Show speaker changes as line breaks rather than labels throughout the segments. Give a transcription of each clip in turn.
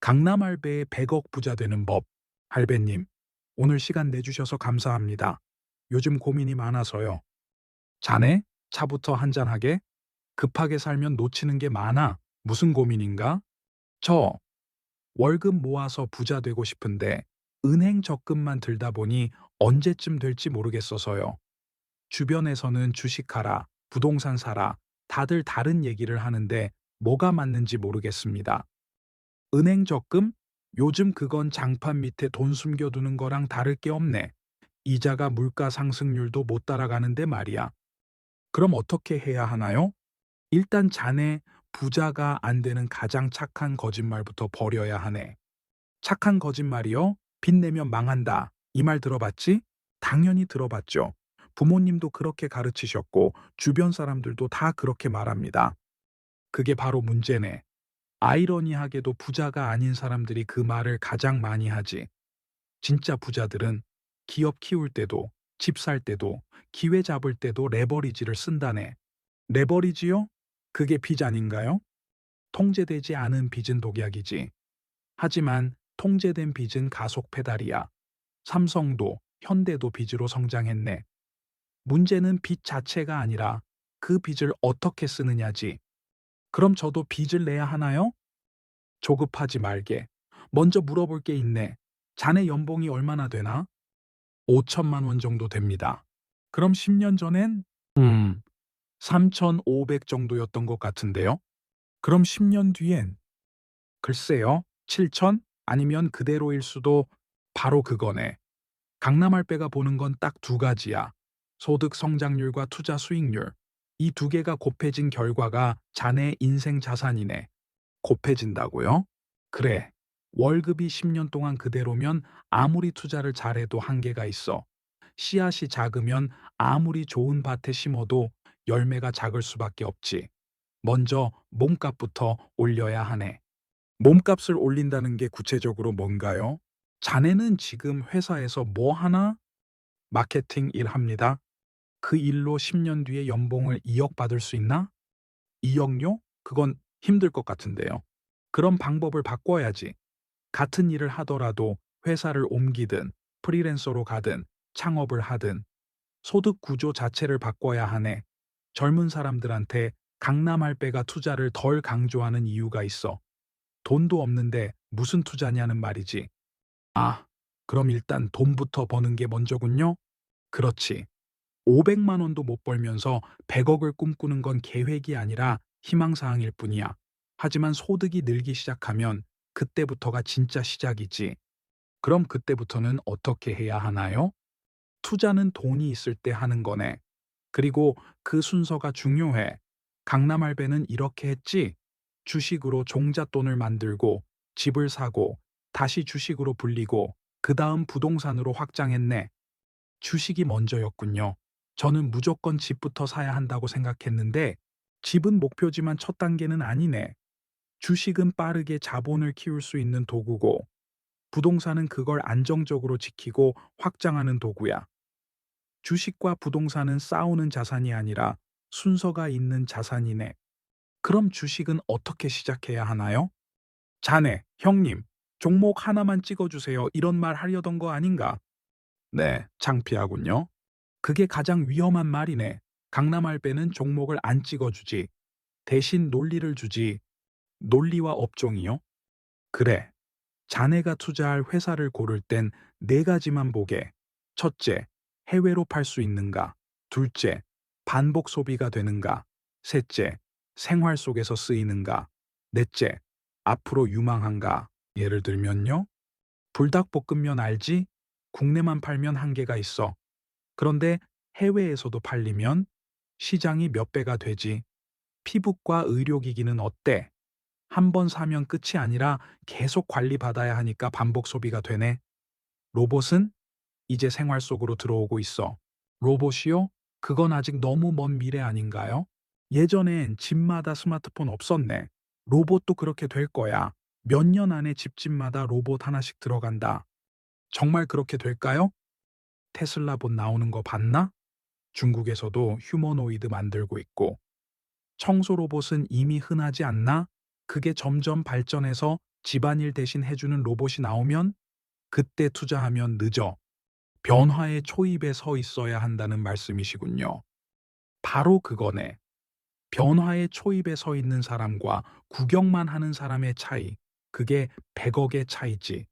강남 할배의 100억 부자 되는 법. 할배님, 오늘 시간 내주셔서 감사합니다. 요즘 고민이 많아서요. 자네? 차부터 한잔하게? 급하게 살면 놓치는 게 많아. 무슨 고민인가? 저 월급 모아서 부자 되고 싶은데 은행 적금만 들다 보니 언제쯤 될지 모르겠어서요. 주변에서는 주식하라, 부동산 사라, 다들 다른 얘기를 하는데 뭐가 맞는지 모르겠습니다. 은행 적금? 요즘 그건 장판 밑에 돈 숨겨두는 거랑 다를 게 없네. 이자가 물가 상승률도 못 따라가는데 말이야. 그럼 어떻게 해야 하나요? 일단 자네 부자가 안 되는 가장 착한 거짓말부터 버려야 하네. 착한 거짓말이요? 빚 내면 망한다. 이 말 들어봤지? 당연히 들어봤죠. 부모님도 그렇게 가르치셨고 주변 사람들도 다 그렇게 말합니다. 그게 바로 문제네. 아이러니하게도 부자가 아닌 사람들이 그 말을 가장 많이 하지. 진짜 부자들은 기업 키울 때도, 집 살 때도, 기회 잡을 때도 레버리지를 쓴다네. 레버리지요? 그게 빚 아닌가요? 통제되지 않은 빚은 독약이지. 하지만 통제된 빚은 가속 페달이야. 삼성도, 현대도 빚으로 성장했네. 문제는 빚 자체가 아니라 그 빚을 어떻게 쓰느냐지. 그럼 저도 빚을 내야 하나요? 조급하지 말게. 먼저 물어볼 게 있네. 자네 연봉이 얼마나 되나? 5천만 원 정도 됩니다. 그럼 10년 전엔 3,500 정도였던 것 같은데요. 그럼 10년 뒤엔 글쎄요. 7천? 아니면 그대로일 수도. 바로 그거네. 강남할배가 보는 건 딱 두 가지야. 소득 성장률과 투자 수익률. 이 두 개가 곱해진 결과가 자네의 인생 자산이네. 곱해진다고요? 그래. 월급이 10년 동안 그대로면 아무리 투자를 잘해도 한계가 있어. 씨앗이 작으면 아무리 좋은 밭에 심어도 열매가 작을 수밖에 없지. 먼저 몸값부터 올려야 하네. 몸값을 올린다는 게 구체적으로 뭔가요? 자네는 지금 회사에서 뭐 하나? 마케팅 일 합니다. 그 일로 10년 뒤에 연봉을 2억 받을 수 있나? 2억요? 그건 힘들 것 같은데요. 그런 방법을 바꿔야지. 같은 일을 하더라도 회사를 옮기든 프리랜서로 가든 창업을 하든 소득 구조 자체를 바꿔야 하네. 젊은 사람들한테 강남 할배가 투자를 덜 강조하는 이유가 있어. 돈도 없는데 무슨 투자냐는 말이지. 아, 그럼 일단 돈부터 버는 게 먼저군요? 그렇지. 500만 원도 못 벌면서 100억을 꿈꾸는 건 계획이 아니라 희망사항일 뿐이야. 하지만 소득이 늘기 시작하면 그때부터가 진짜 시작이지. 그럼 그때부터는 어떻게 해야 하나요? 투자는 돈이 있을 때 하는 거네. 그리고 그 순서가 중요해. 강남할배는 이렇게 했지. 주식으로 종잣돈을 만들고 집을 사고 다시 주식으로 불리고 그 다음 부동산으로 확장했네. 주식이 먼저였군요. 저는 무조건 집부터 사야 한다고 생각했는데 집은 목표지만 첫 단계는 아니네. 주식은 빠르게 자본을 키울 수 있는 도구고 부동산은 그걸 안정적으로 지키고 확장하는 도구야. 주식과 부동산은 싸우는 자산이 아니라 순서가 있는 자산이네. 그럼 주식은 어떻게 시작해야 하나요? 자네, 형님, 종목 하나만 찍어주세요. 이런 말 하려던 거 아닌가? 네, 창피하군요. 그게 가장 위험한 말이네. 강남할배는 종목을 안 찍어주지. 대신 논리를 주지. 논리와 업종이요? 그래. 자네가 투자할 회사를 고를 땐 네 가지만 보게. 첫째, 해외로 팔 수 있는가? 둘째, 반복 소비가 되는가? 셋째, 생활 속에서 쓰이는가? 넷째, 앞으로 유망한가? 예를 들면요. 불닭볶음면 알지? 국내만 팔면 한계가 있어. 그런데 해외에서도 팔리면 시장이 몇 배가 되지. 피부과 의료기기는 어때? 한 번 사면 끝이 아니라 계속 관리받아야 하니까 반복 소비가 되네. 로봇은 이제 생활 속으로 들어오고 있어. 로봇이요? 그건 아직 너무 먼 미래 아닌가요? 예전엔 집마다 스마트폰 없었네. 로봇도 그렇게 될 거야. 몇 년 안에 집집마다 로봇 하나씩 들어간다. 정말 그렇게 될까요? 테슬라봇 나오는 거 봤나? 중국에서도 휴머노이드 만들고 있고 청소 로봇은 이미 흔하지 않나? 그게 점점 발전해서 집안일 대신 해주는 로봇이 나오면 그때 투자하면 늦어. 변화의 초입에 서 있어야 한다는 말씀이시군요. 바로 그거네. 변화의 초입에 서 있는 사람과 구경만 하는 사람의 차이. 그게 100억의 차이지.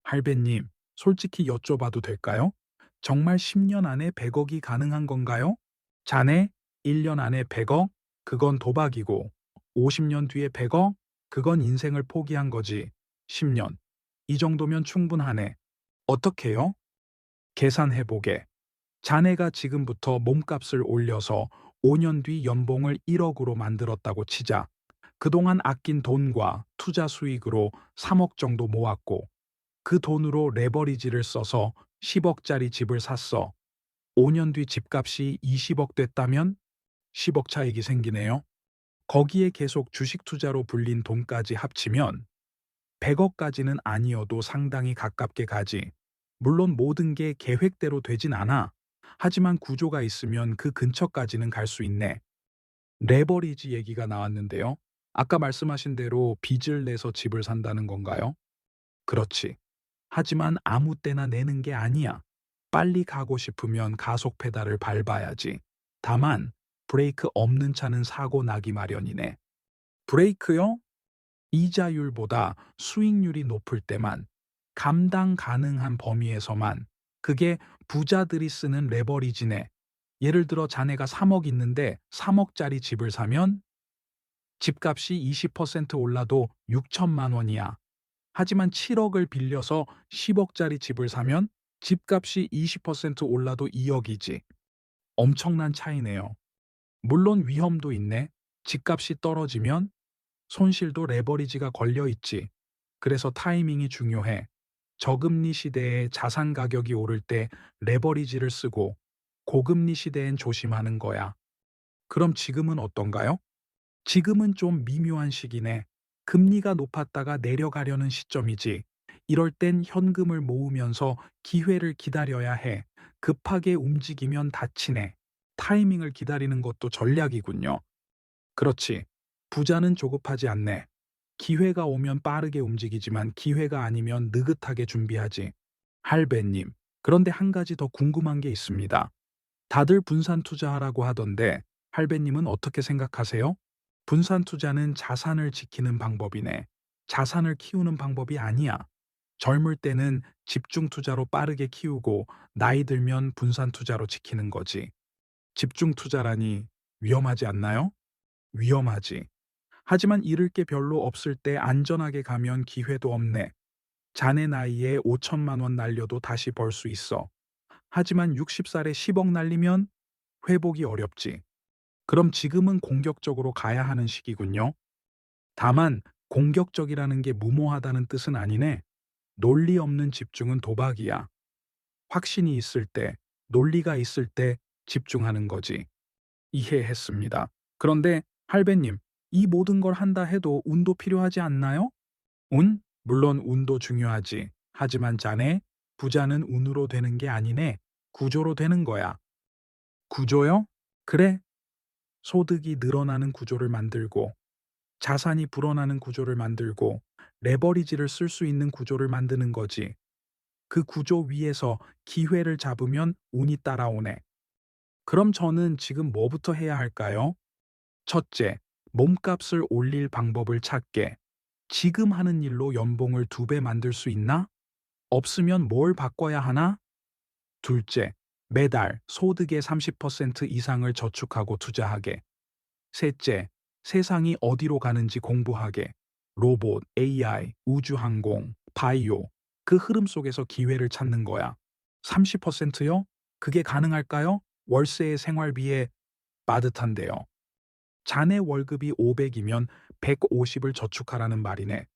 할배님, 솔직히 여쭤봐도 될까요? 정말 10년 안에 100억이 가능한 건가요? 자네, 1년 안에 100억? 그건 도박이고, 50년 뒤에 100억? 그건 인생을 포기한 거지. 10년. 이 정도면 충분하네. 어떻게요? 계산해보게. 자네가 지금부터 몸값을 올려서 5년 뒤 연봉을 1억으로 만들었다고 치자. 그동안 아낀 돈과 투자 수익으로 3억 정도 모았고, 그 돈으로 레버리지를 써서 10억짜리 집을 샀어. 5년 뒤 집값이 20억 됐다면 10억 차익이 생기네요. 거기에 계속 주식 투자로 불린 돈까지 합치면 100억까지는 아니어도 상당히 가깝게 가지. 물론 모든 게 계획대로 되진 않아. 하지만 구조가 있으면 그 근처까지는 갈 수 있네. 레버리지 얘기가 나왔는데요. 아까 말씀하신 대로 빚을 내서 집을 산다는 건가요? 그렇지. 하지만 아무 때나 내는 게 아니야. 빨리 가고 싶으면 가속 페달을 밟아야지. 다만 브레이크 없는 차는 사고 나기 마련이네. 브레이크요? 이자율보다 수익률이 높을 때만, 감당 가능한 범위에서만. 그게 부자들이 쓰는 레버리지네. 예를 들어 자네가 3억 있는데 3억짜리 집을 사면 집값이 20% 올라도 6천만 원이야. 하지만 7억을 빌려서 10억짜리 집을 사면 집값이 20% 올라도 2억이지. 엄청난 차이네요. 물론 위험도 있네. 집값이 떨어지면 손실도 레버리지가 걸려 있지. 그래서 타이밍이 중요해. 저금리 시대에 자산 가격이 오를 때 레버리지를 쓰고 고금리 시대엔 조심하는 거야. 그럼 지금은 어떤가요? 지금은 좀 미묘한 시기네. 금리가 높았다가 내려가려는 시점이지. 이럴 땐 현금을 모으면서 기회를 기다려야 해. 급하게 움직이면 다치네. 타이밍을 기다리는 것도 전략이군요. 그렇지. 부자는 조급하지 않네. 기회가 오면 빠르게 움직이지만 기회가 아니면 느긋하게 준비하지. 할배님, 그런데 한 가지 더 궁금한 게 있습니다. 다들 분산 투자하라고 하던데 할배님은 어떻게 생각하세요? 분산 투자는 자산을 지키는 방법이네. 자산을 키우는 방법이 아니야. 젊을 때는 집중 투자로 빠르게 키우고 나이 들면 분산 투자로 지키는 거지. 집중 투자라니 위험하지 않나요? 위험하지. 하지만 잃을 게 별로 없을 때 안전하게 가면 기회도 없네. 자네 나이에 5천만 원 날려도 다시 벌 수 있어. 하지만 60살에 10억 날리면 회복이 어렵지. 그럼 지금은 공격적으로 가야 하는 시기군요. 다만 공격적이라는 게 무모하다는 뜻은 아니네. 논리 없는 집중은 도박이야. 확신이 있을 때, 논리가 있을 때 집중하는 거지. 이해했습니다. 그런데 할배님, 이 모든 걸 한다 해도 운도 필요하지 않나요? 운? 물론 운도 중요하지. 하지만 자네, 부자는 운으로 되는 게 아니네. 구조로 되는 거야. 구조요? 그래. 소득이 늘어나는 구조를 만들고, 자산이 불어나는 구조를 만들고, 레버리지를 쓸 수 있는 구조를 만드는 거지. 그 구조 위에서 기회를 잡으면 운이 따라오네. 그럼 저는 지금 뭐부터 해야 할까요? 첫째, 몸값을 올릴 방법을 찾게. 지금 하는 일로 연봉을 2배 만들 수 있나? 없으면 뭘 바꿔야 하나? 둘째, 매달 소득의 30% 이상을 저축하고 투자하게. 셋째, 세상이 어디로 가는지 공부하게. 로봇, AI, 우주항공, 바이오. 그 흐름 속에서 기회를 찾는 거야. 30%요? 그게 가능할까요? 월세의 생활비에 빠듯한데요. 자네 월급이 500이면 150을 저축하라는 말이네.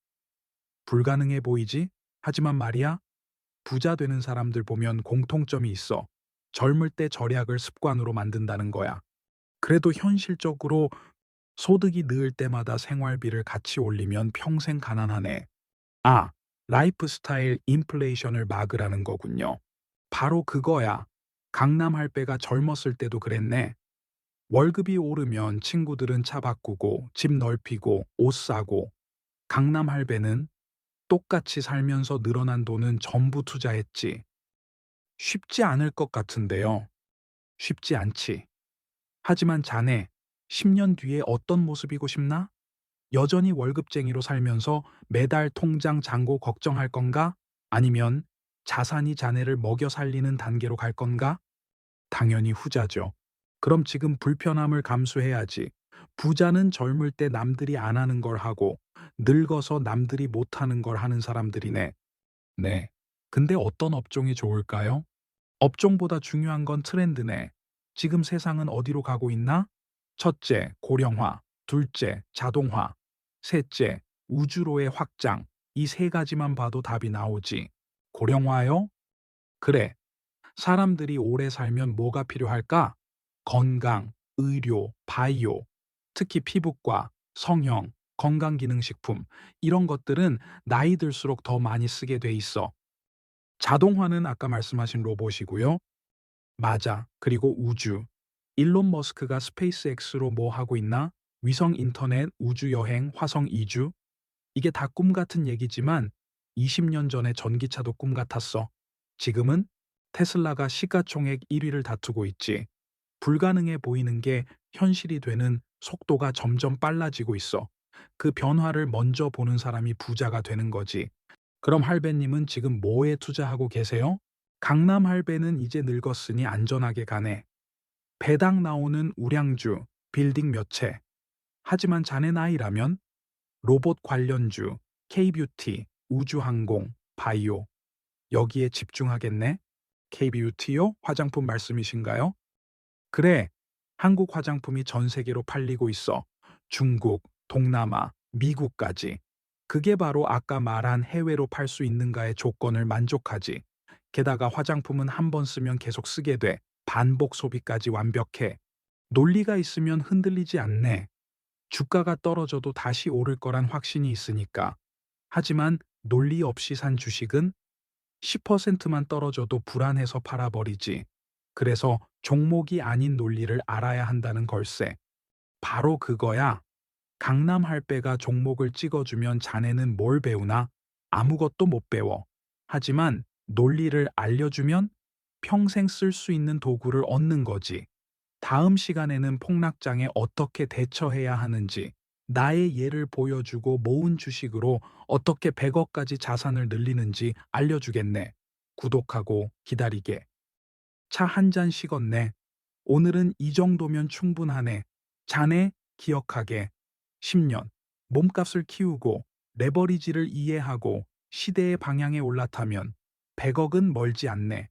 불가능해 보이지? 하지만 말이야, 부자 되는 사람들 보면 공통점이 있어. 젊을 때 절약을 습관으로 만든다는 거야. 그래도 현실적으로 소득이 늘 때마다 생활비를 같이 올리면 평생 가난하네. 아, 라이프 스타일 인플레이션을 막으라는 거군요. 바로 그거야. 강남 할배가 젊었을 때도 그랬네. 월급이 오르면 친구들은 차 바꾸고 집 넓히고 옷 사고, 강남 할배는 똑같이 살면서 늘어난 돈은 전부 투자했지. 쉽지 않을 것 같은데요. 쉽지 않지. 하지만 자네, 10년 뒤에 어떤 모습이고 싶나? 여전히 월급쟁이로 살면서 매달 통장 잔고 걱정할 건가? 아니면 자산이 자네를 먹여 살리는 단계로 갈 건가? 당연히 후자죠. 그럼 지금 불편함을 감수해야지. 부자는 젊을 때 남들이 안 하는 걸 하고 늙어서 남들이 못 하는 걸 하는 사람들이네. 네. 근데 어떤 업종이 좋을까요? 업종보다 중요한 건 트렌드네. 지금 세상은 어디로 가고 있나? 첫째, 고령화. 둘째, 자동화. 셋째, 우주로의 확장. 이 세 가지만 봐도 답이 나오지. 고령화요? 그래. 사람들이 오래 살면 뭐가 필요할까? 건강, 의료, 바이오, 특히 피부과, 성형, 건강기능식품, 이런 것들은 나이 들수록 더 많이 쓰게 돼 있어. 자동화는 아까 말씀하신 로봇이고요. 맞아. 그리고 우주. 일론 머스크가 스페이스X로 뭐 하고 있나? 위성 인터넷, 우주 여행, 화성 이주? 이게 다 꿈 같은 얘기지만 20년 전에 전기차도 꿈 같았어. 지금은 테슬라가 시가총액 1위를 다투고 있지. 불가능해 보이는 게 현실이 되는 속도가 점점 빨라지고 있어. 그 변화를 먼저 보는 사람이 부자가 되는 거지. 그럼 할배님은 지금 뭐에 투자하고 계세요? 강남 할배는 이제 늙었으니 안전하게 가네. 배당 나오는 우량주, 빌딩 몇 채. 하지만 자네 나이라면 로봇 관련주, K뷰티, 우주항공, 바이오. 여기에 집중하겠네? K뷰티요? 화장품 말씀이신가요? 그래. 한국 화장품이 전 세계로 팔리고 있어. 중국, 동남아, 미국까지. 그게 바로 아까 말한 해외로 팔 수 있는가의 조건을 만족하지. 게다가 화장품은 한 번 쓰면 계속 쓰게 돼. 반복 소비까지 완벽해. 논리가 있으면 흔들리지 않네. 주가가 떨어져도 다시 오를 거란 확신이 있으니까. 하지만 논리 없이 산 주식은 10%만 떨어져도 불안해서 팔아버리지. 그래서 종목이 아닌 논리를 알아야 한다는 걸세. 바로 그거야. 강남 할배가 종목을 찍어주면 자네는 뭘 배우나? 아무것도 못 배워. 하지만 논리를 알려주면 평생 쓸 수 있는 도구를 얻는 거지. 다음 시간에는 폭락장에 어떻게 대처해야 하는지, 나의 예를 보여주고 모은 주식으로 어떻게 100억까지 자산을 늘리는지 알려주겠네. 구독하고 기다리게. 차 한 잔 식었네. 오늘은 이 정도면 충분하네. 자네 기억하게. 10년. 몸값을 키우고 레버리지를 이해하고 시대의 방향에 올라타면 100억은 멀지 않네.